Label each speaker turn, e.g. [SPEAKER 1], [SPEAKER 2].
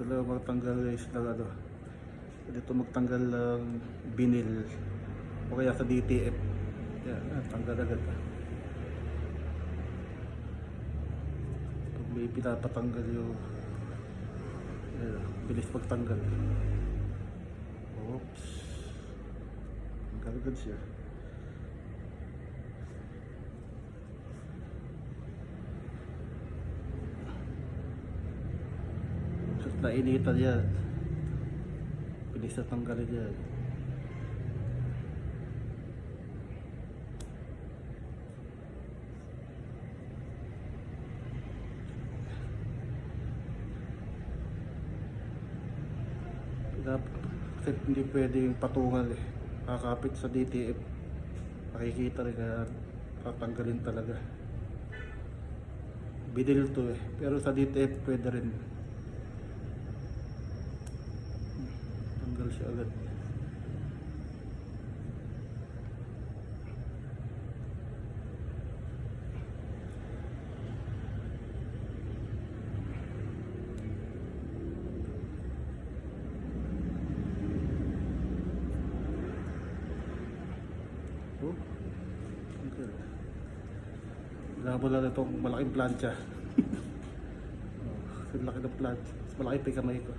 [SPEAKER 1] Dito lang magtanggal guys ng ano. Dito magtanggal ng binil o kaya sa DTF. Yan, tanggal agad. Pag may pinapatanggal yung bilis magtanggal. Oops. Tanggal agad siya. Nainitan yan. Bilis na tanggalin yan. Kasi hindi pwede yung patungal eh. Kakapit sa DTF. Makikita rin na tatanggalin talaga. Bidil to eh. Pero sa DTF pwede rin. Tanggal siya agad. Oh, tanggal. Kailangan mo lang itong malaking plancha. Oh, laki ng plancha. Mas malaki pa yung kamay ko.